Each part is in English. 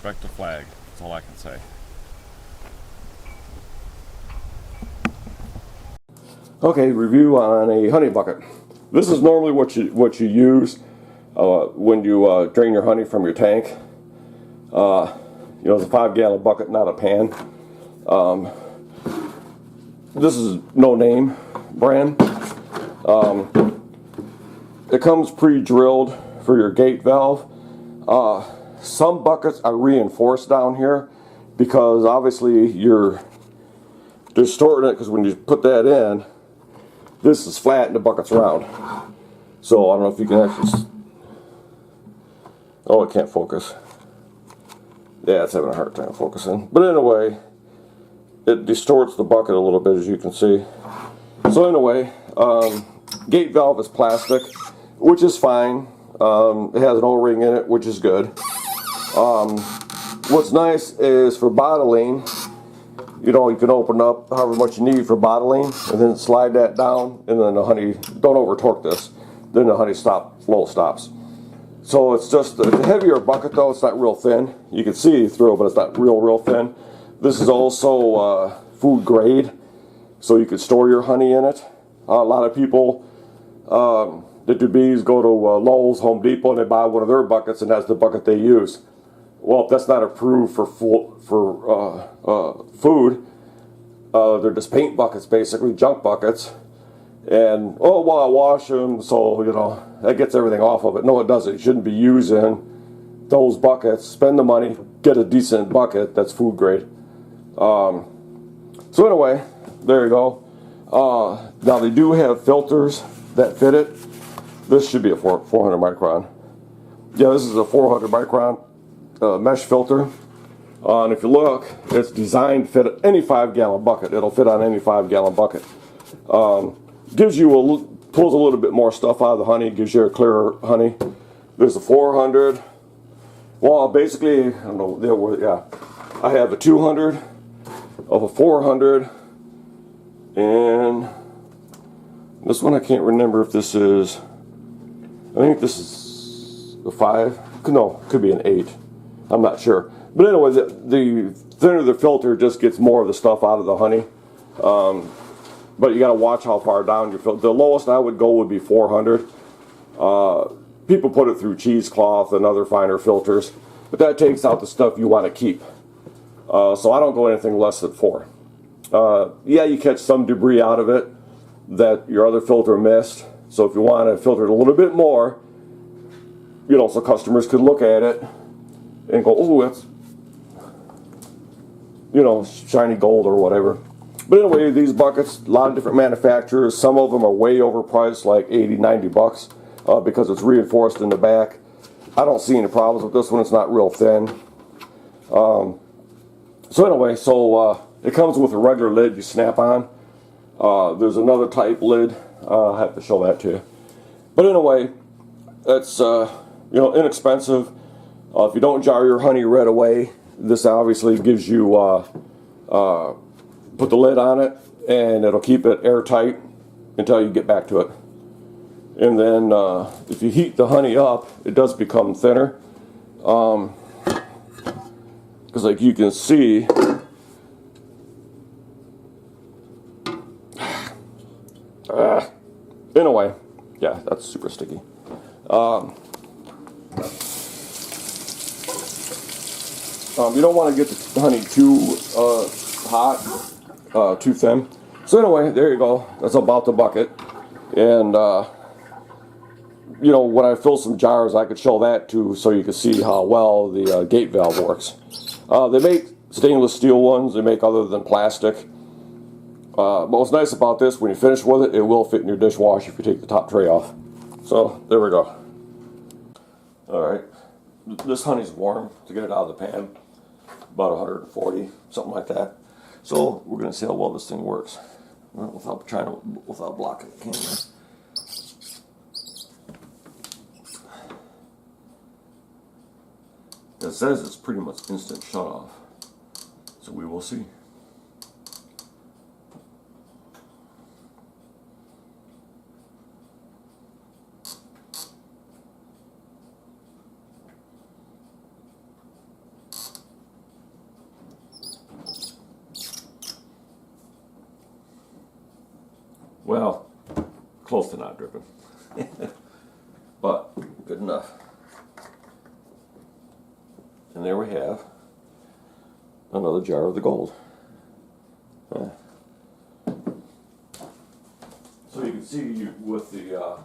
respect the flag. That's all I can say. Okay, review on a honey bucket. This is normally what you use when you drain your honey from your tank. You know, it's a 5-gallon bucket, not a pan. This is no name brand. It comes pre-drilled for your gate valve. Some buckets are reinforced down here because obviously you're distorting it, because when you put that in, this is flat and the bucket's round. So I don't know if you can actually... Oh, it can't focus. Yeah, it's having a hard time focusing. But anyway, it distorts the bucket a little bit, as you can see. So anyway, gate valve is plastic, which is fine. It has an O-ring in it, which is good. What's nice is for bottling, you know, you can open up however much you need for bottling, and then slide that down, and then the honey, don't over torque this, then the honey flow stops. So it's just a heavier bucket though. It's not real thin. You can see through, but it's not real thin. This is also food grade, so you can store your honey in it. A lot of people that do bees go to Lowe's, Home Depot, and they buy one of their buckets, and that's the bucket they use. Well, that's not approved for food. They're just paint buckets, basically, junk buckets. And, oh, well, I wash them, so, you know, that gets everything off of it. No, it doesn't. You shouldn't be using those buckets. Spend the money, get a decent bucket that's food grade. So anyway, there you go. Now, they do have filters that fit it. This should be a 400 micron. Yeah, this is a 400 micron mesh filter. And if you look, it's designed to fit any 5-gallon bucket. It'll fit on any 5-gallon bucket. Gives you pulls a little bit more stuff out of the honey, gives you a clearer honey. There's a 400. Well, basically, I don't know, yeah. I have a 200 of a 400, and this one I can't remember if this is, I think this is a 5. No, it could be an 8. I'm not sure. But anyway, the thinner the filter, just gets more of the stuff out of the honey. But you got to watch how far down your filter. The lowest I would go would be 400. People put it through cheesecloth and other finer filters, but that takes out the stuff you want to keep. So I don't go anything less than 4. Yeah, you catch some debris out of it that your other filter missed. So if you want to filter it a little bit more, you know, so customers could look at it and go, oh, that's, you know, shiny gold or whatever. But anyway, these buckets, a lot of different manufacturers. Some of them are way overpriced, like 80, 90 bucks, because it's reinforced in the back. I don't see any problems with this one. It's not real thin. So anyway, it comes with a regular lid you snap on. There's another type lid. I'll have to show that to you. But anyway, it's you know, inexpensive. If you don't jar your honey right away, this obviously gives you put the lid on it, and it'll keep it airtight until you get back to it. And then if you heat the honey up, it does become thinner. Because like you can see, anyway, yeah, that's super sticky. You don't want to get the honey too hot, too thin. So anyway, there you go. That's about the bucket. And you know, when I fill some jars, I could show that too, so you can see how well the gate valve works. They make stainless steel ones. They make other than plastic. But what's nice about this, when you finish with it, it will fit in your dishwasher if you take the top tray off. So there we go. All right, this honey's warm to get it out of the pan. About 140, something like that. So we're going to see how well this thing works, without blocking the camera. It says it's pretty much instant shut off, so we will see. close to not dripping. But good enough. And there we have another jar of the gold. Yeah. So you can see with the,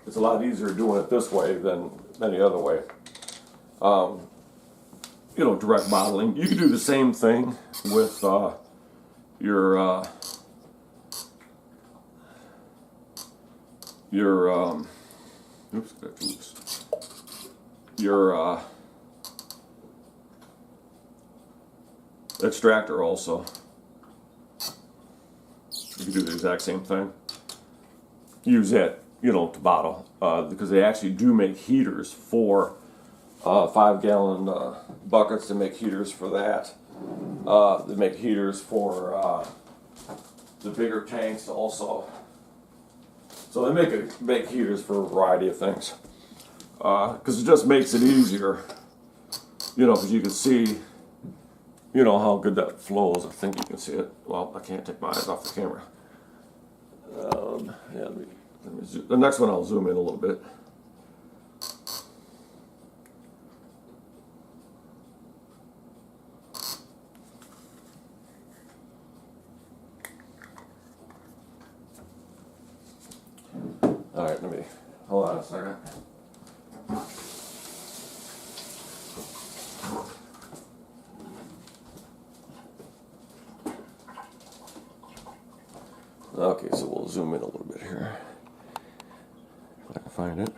it's a lot easier doing it this way than any other way. You know, direct bottling. You can do the same thing with your extractor also. You can do the exact same thing. Use it, you know, to bottle, because they actually do make heaters for 5-gallon buckets. They make heaters for that. They make heaters for the bigger tanks also. So they make heaters for a variety of things, because it just makes it easier, you know, because you can see, you know, how good that flows. I think you can see it. Well, I can't take my eyes off the camera. Yeah, let me the next one I'll zoom in a little bit. All right, let me, hold on a second. Okay, so we'll zoom in a little bit here. If I can find it.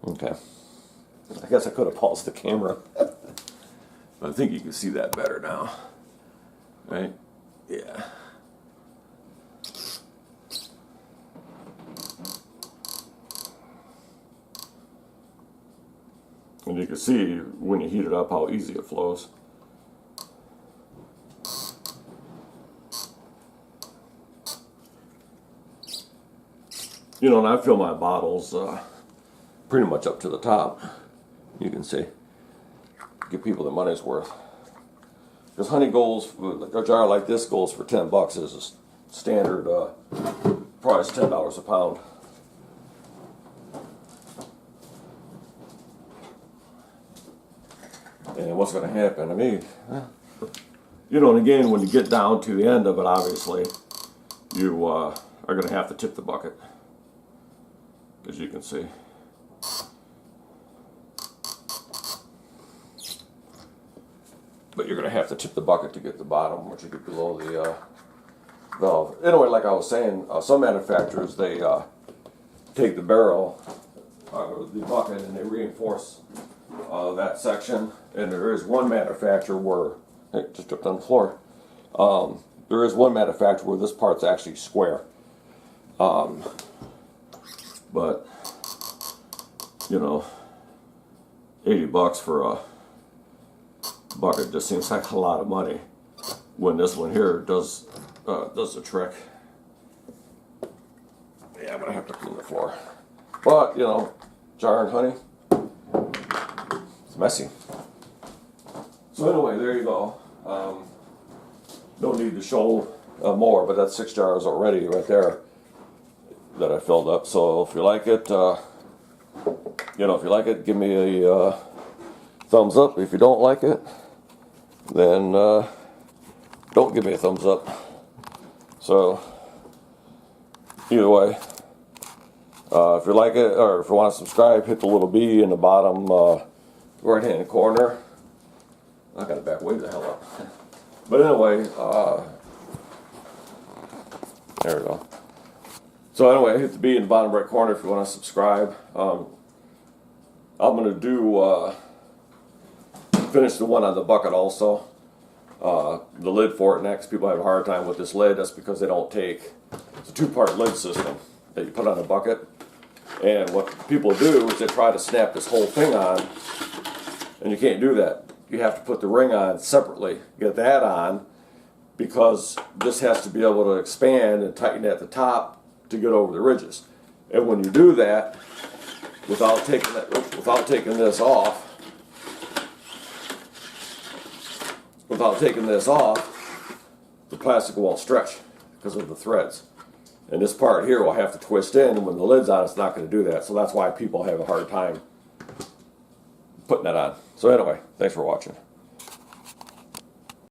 Okay. I guess I could have paused the camera. But I think you can see that better now. Right? Yeah. And you can see when you heat it up how easy it flows. You know, and I fill my bottles pretty much up to the top. You can see. Give people their money's worth. Because honey goes, a jar like this goes for $10 as a standard price, $10 a pound. And what's going to happen to me? You know, and again, when you get down to the end of it, obviously, you are going to have to tip the bucket, as you can see. But you're going to have to tip the bucket to get the bottom, once you get below the valve. Anyway, like I was saying, some manufacturers, they take the barrel, the bucket, and they reinforce that section. And there is one manufacturer where, hey, just dripped on the floor. There is one manufacturer where this part's actually square. But, you know, $80 for a bucket just seems like a lot of money, when this one here does the trick. Yeah, I'm gonna have to clean the floor. But, you know, jar and honey, it's messy. So anyway, there you go. No need to show more, but that's 6 jars already right there that I filled up. So if you like it, you know, if you like it, give me a thumbs up. If you don't like it, then don't give me a thumbs up. So either way, if you like it, or if you want to subscribe, hit the little B in the bottom right hand corner. I gotta back way the hell up. But anyway, there we go. So anyway, hit the B in the bottom right corner if you want to subscribe. I'm gonna do finish the one on the bucket also. The lid for it next. People have a hard time with this lid. That's because they don't take. It's a 2-part lid system that you put on a bucket. And what people do is they try to snap this whole thing on, and you can't do that. You have to put the ring on separately. Get that on, because this has to be able to expand and tighten at the top to get over the ridges. And when you do that, without taking this off, the plastic won't stretch because of the threads. And this part here will have to twist in, and when the lid's on, it's not going to do that. So that's why people have a hard time putting that on. So anyway, thanks for watching.